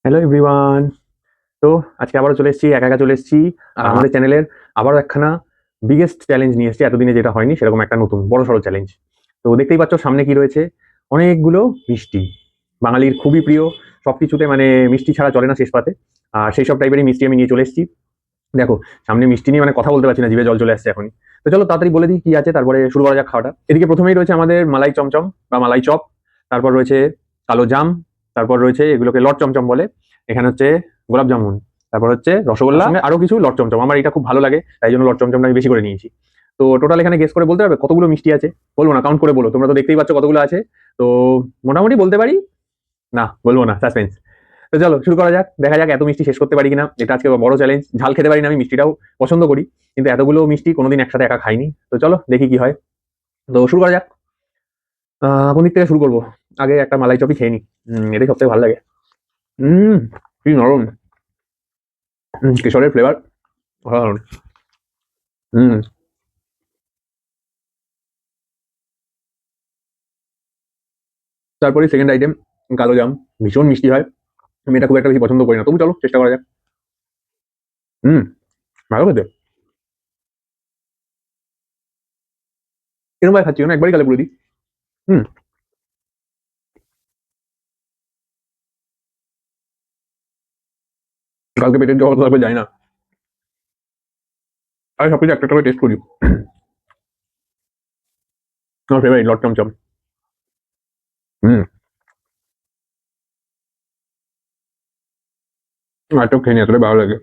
Hello everyone. তো আজকে আবারও চলে এসেছি, একা একা চলে এসেছি। আর আমাদের চ্যানেলের আবারও একখানা বিগেস্ট চ্যালেঞ্জ নিয়ে এসেছি। এতদিনে যেটা হয়নি সেরকম একটা নতুন বড় সড়ো চ্যালেঞ্জ। তো দেখতেই পাচ্ছ সামনে কি রয়েছে, অনেকগুলো মিষ্টি। বাঙালির খুবই প্রিয়, সবকিছুতে মানে মিষ্টি ছাড়া চলে না শেষ পাতে। আর সেই সব টাইপেরই মিষ্টি আমি নিয়ে চলে এসেছি। দেখো সামনে মিষ্টি নিয়ে মানে কথা বলতে পারছি না, জিভে জল চলে আসছে এখনই। তো চলো তাড়াতাড়ি বলে দিই কি আছে, তারপরে শুরু করা যাক খাওয়াটা। এদিকে প্রথমেই রয়েছে আমাদের মালাই চমচম বা মালাই চপ। তারপর রয়েছে কালো জাম। তারপর রয়েছে এগুলোকে লট চমচম বলে। এখানে হচ্ছে গোলাপ জামুন। তারপর হচ্ছে রসগোল্লা, সঙ্গে আরো কিছু লট চমচম। আমার এটা খুব ভালো লাগে, তাই জন্য লট চমচমটা আমি বেশি করে নিয়েছি। তো টোটাল এখানে গেস করে বলতে পারবে কতগুলো মিষ্টি আছে? বলবো না, কাউন্ট করে বলো, তোমরা তো দেখতেই পাচ্ছ কতগুলো আছে। তো মোটামুটি বলতে পারি, না বলবো না, সাসপেন্স। তো চলো শুরু করা যাক, দেখা যাক এত মিষ্টি শেষ করতে পারি কিনা। এটা আজকে বড় চ্যালেঞ্জ। ঝাল খেতে পারি না আমি, মিষ্টিটাও পছন্দ করি, কিন্তু এতগুলো মিষ্টি কোনোদিন একসাথে একা খাইনি। তো চলো দেখি কি হয়। তো শুরু করা যাক। কোন দিক থেকে শুরু করবো? আগে একটা মালাই চপই খেয়ে নি, এটাই সবথেকে ভালো লাগে। হম, কি নরম। কেশরের ফ্লেভার অসাধারণ। হম। তারপরে সেকেন্ড আইটেম কালো জাম। ভীষণ মিষ্টি হয়, আমি এটা খুব একটা বেশি পছন্দ করি না, তবু চলো চেষ্টা করা যাক। হম, ভালো খেতে। এরকম ভাবে খাচ্ছি না, একবারই গালে পুরো দিই। হম। কালকে পেটের জল তারপরে যায় না। আমি সবকিছু একটা একটা করে টেস্ট করি। আমার ফেভারিট লট চমচম। হুম। আরেকটাও খেয়ে নি, আসলে ভালো লাগে।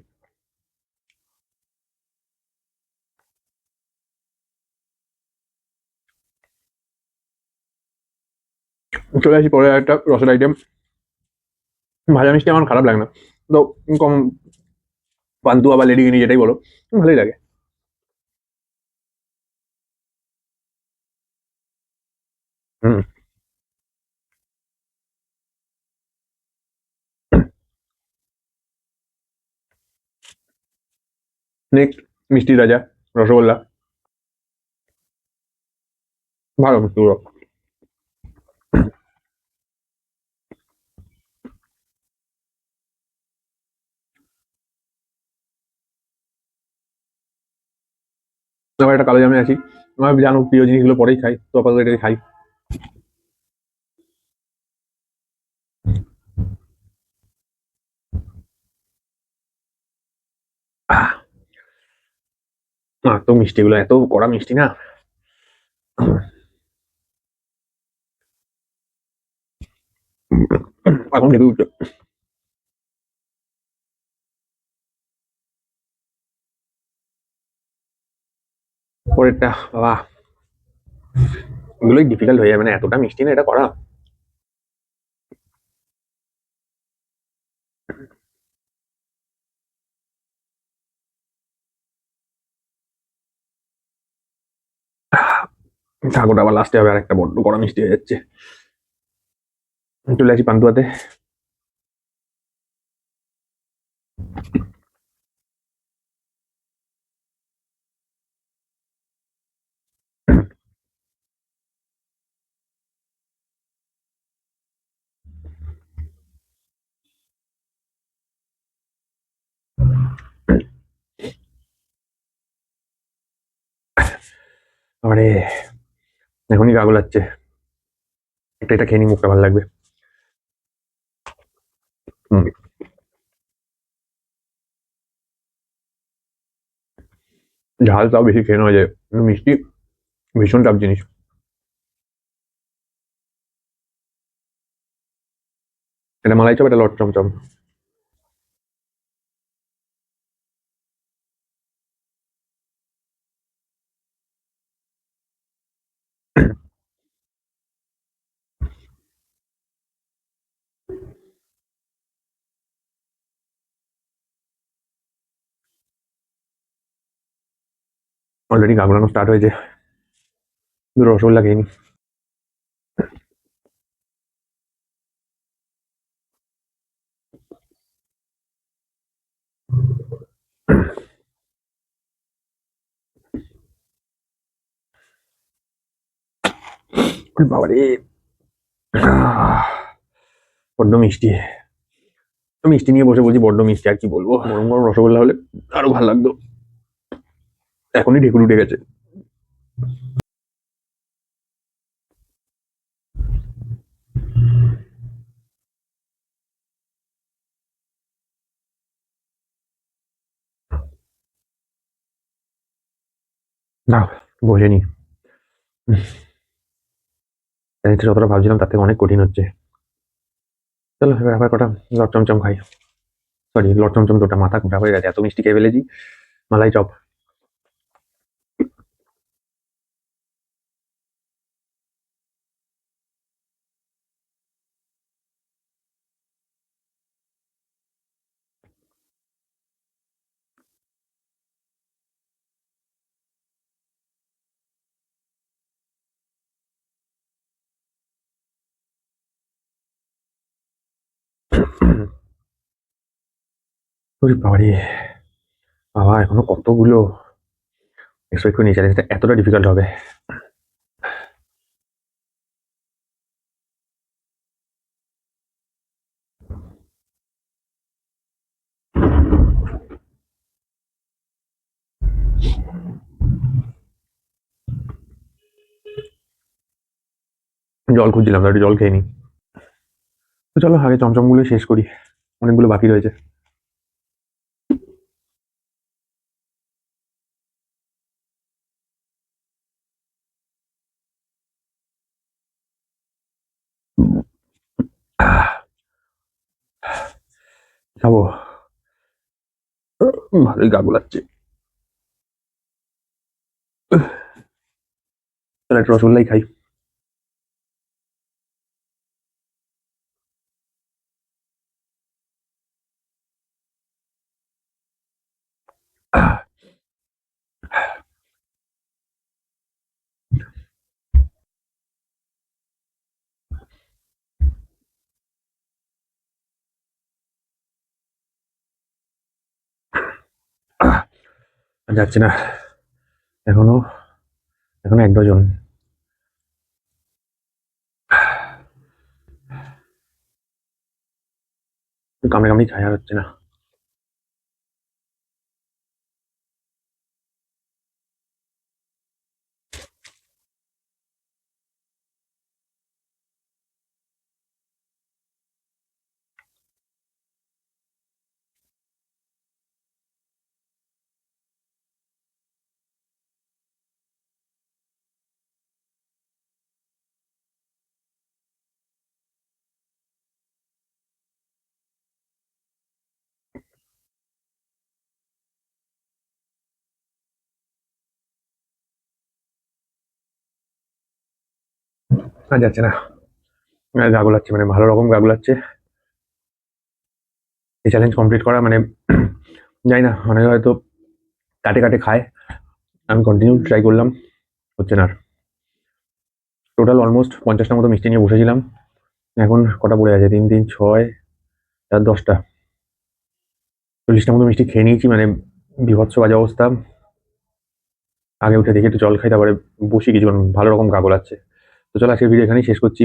চলে আসি পরে একটা রসের আইটেম। ভাজা মিষ্টি আমার খারাপ লাগে না, তো কম পান্তুয়া বা লেডিগিনি যেটাই বলো, ভালোই লাগে। হুম। নেক্সট মিষ্টি রাজা, রসগোল্লা। ভালো মিষ্টিগুলো। আবার একটা কালো জামে আছি। আমার জানো প্রিয় জিনিসগুলো পরেই খাই, তো আপাতত এটাই খাই। আহ, তো মিষ্টিগুলো এত কড়া মিষ্টি না। এখন ঢেকে উঠছে। পরেরটা, বাবা, এগুলোই ডিফিকাল্ট হয়ে যায়, মানে এতটা মিষ্টি না এটা করা। ঠাকুরটা আবার লাস্টে হবে আর একটা বড্ড কড়া মিষ্টি হয়ে যাচ্ছে। চলে আসি পান্তুয়াতে। আরে এখনই গা গোলাচ্ছে। একটা এটা খেয়ে নি, মুখটা ভালো লাগবে। হুম। ঝাল তাও বেশি খেয়ে নেওয়া যায়, কিন্তু মিষ্টি ভীষণ টাফ জিনিস। এটা মালাই চপ, এটা লট চমচম। অলরেডি গা গোলানো স্টার্ট হয়েছে। দুটো রসগোল্লা খেয়ে নি। বাবা রে, বড্ড মিষ্টি। মিষ্টি নিয়ে বসে বলছি বড্ড মিষ্টি, আর কি বলবো। গরম গরম রসগোল্লা হলে আরো ভালো লাগতো, এখনই ঢেকুর উঠে গেছে। না, বসে নি। যতটা ভাবছিলাম তার থেকে অনেক কঠিন হচ্ছে। চলো এবার আবার কটা লট চমচম খাই। সরি, লট চমচম তো ওটা মাথা খারাপ হয়ে গেছে, এত মিষ্টি খেয়ে ফেলেছি। মালাই চপ। ওরে বাবারে, বাবা এখনো কতগুলো। এক্সপেক্ট করিনি চ্যালেঞ্জটা এতটা ডিফিকাল্ট হবে। জল খুঁজছিলাম, তো একটু জল খেয়ে নি। তো চলো আগে চমচমগুলো শেষ করি, অনেকগুলো বাকি রয়েছে। খাবো, ভালোই গা গোলাচ্ছে। চলো একটু রসগোল্লাই খাই। যাচ্ছে না, এখনো এখনো 1 ডজন। কামড়ে কামড়ি খাই, আর হচ্ছে না। আর যাচ্ছে না, গা গোলাচ্ছে, মানে ভালো রকম গা গোলাচ্ছে। এই চ্যালেঞ্জ কমপ্লিট করা মানে জানি না, অনেকে হয়তো কাটে কাটে খায়, আমি কন্টিনিউ ট্রাই করলাম, হচ্ছে না। টোটাল অলমোস্ট 50টার মতো মিষ্টি নিয়ে বসেছিলাম, এখন কটা পড়ে আছে, 3 3 6 4 10টা, 40টার মতো মিষ্টি খেয়ে নিয়েছি, মানে বিভৎস বাজে অবস্থা। আগে উঠে দেখি একটু জল খাই, তারপরে বসি কিছুক্ষণ, ভালো রকম গা গোলাচ্ছে। তো চলো আজকের ভিডিও এখানেই শেষ করছি।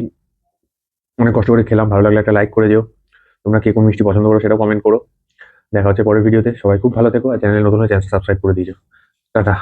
অনেক কষ্ট করে খেলাম, ভালো লাগলে একটা লাইক করে দিও। তোমরা কে কোন মিষ্টি পছন্দ করো সেটাও কমেন্ট করো। দেখা হচ্ছে পরের ভিডিওতে, সবাই খুব ভালো থেকো, আর চ্যানেল নতুন হলে চ্যানেল সাবস্ক্রাইব করে দিও। টাটা।